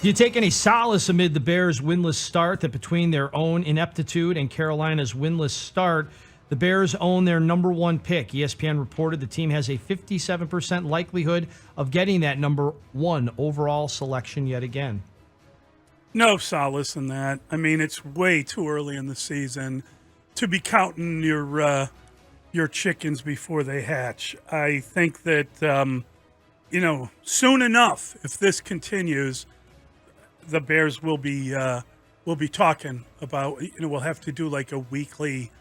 Do you take any solace amid the Bears' winless start that between their own ineptitude and Carolina's winless start, the Bears own their number one pick? ESPN reported the team has a 57% likelihood of getting that number one overall selection yet again. No solace in that. I mean, it's way too early in the season to be counting your chickens before they hatch. I think that soon enough, if this continues, the Bears will be talking about. We'll have to do like a weekly,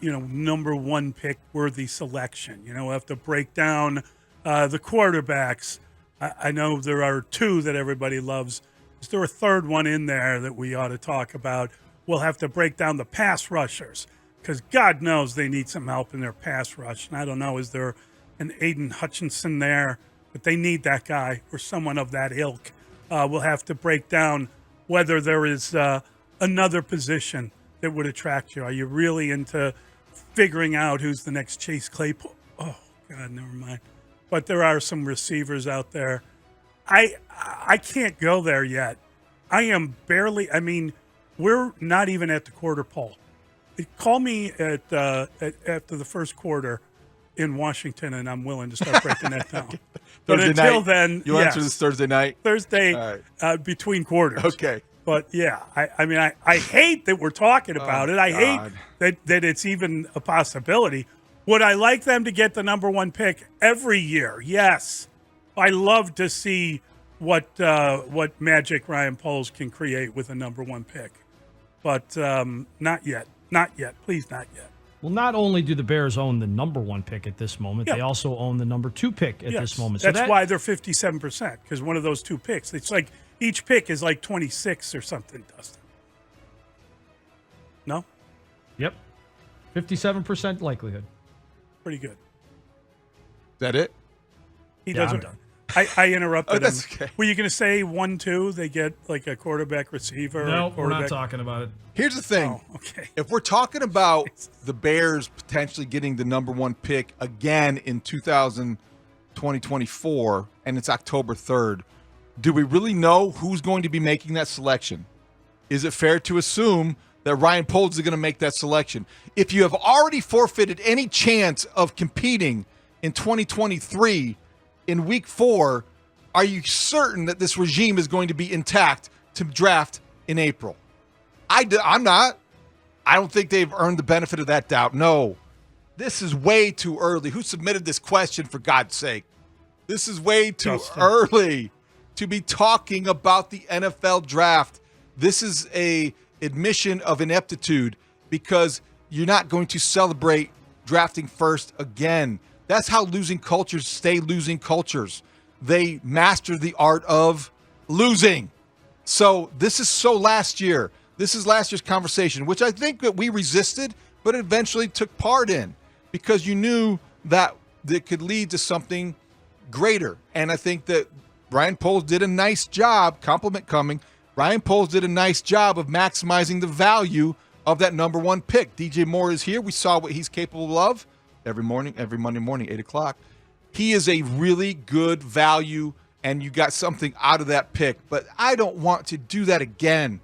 number one pick worthy selection. We'll have to break down the quarterbacks. I know there are two that everybody loves. Is there a third one in there that we ought to talk about? We'll have to break down the pass rushers because God knows they need some help in their pass rush. And I don't know, is there an Aiden Hutchinson there? But they need that guy or someone of that ilk. We'll have to break down whether there is another position that would attract you. Are you really into figuring out who's the next Chase Claypool? Oh, God, never mind. But there are some receivers out there. I can't go there yet. I am barely. I mean, we're not even at the quarter pole. Call me after the first quarter in Washington, and I'm willing to start breaking that down. But until then, you answer this Thursday night. Thursday between quarters. Okay. But yeah, I hate that we're talking about it. I hate that it's even a possibility. Would I like them to get the number one pick every year? Yes. I love to see what magic Ryan Poles can create with a number one pick. But not yet. Not yet. Please, not yet. Well, not only do the Bears own the number one pick at this moment, they also own the number two pick at this moment. So that's why they're 57%, because one of those two picks. It's like each pick is like 26 or something, Dustin. No? Yep. 57% likelihood. Pretty good. Is that it? He doesn't. I interrupted him. Okay. Were you going to say 1-2? They get like a quarterback receiver? No, we're not talking about it. Here's the thing. Oh, okay. If we're talking about the Bears potentially getting the number one pick again in 2024, and it's October 3rd, do we really know who's going to be making that selection? Is it fair to assume that Ryan Poles is going to make that selection? If you have already forfeited any chance of competing in 2023 in week 4, are you certain that this regime is going to be intact to draft in April? I'm not. I don't think they've earned the benefit of that doubt. No, this is way too early. Who submitted this question, for God's sake? This is way too early to be talking about the NFL draft. This is a admission of ineptitude because you're not going to celebrate drafting first again. That's how losing cultures stay losing cultures. They master the art of losing. So this is last year. This is last year's conversation, which I think that we resisted, but eventually took part in because you knew that it could lead to something greater. And I think that Ryan Poles did a nice job, compliment coming, Ryan Poles did a nice job of maximizing the value of that number one pick. DJ Moore is here. We saw what he's capable of every Monday morning, 8 o'clock. He is a really good value, and you got something out of that pick. But I don't want to do that again.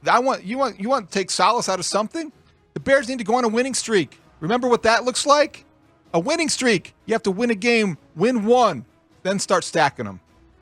You want to take solace out of something? The Bears need to go on a winning streak. Remember what that looks like? A winning streak. You have to win a game, win one, then start stacking them.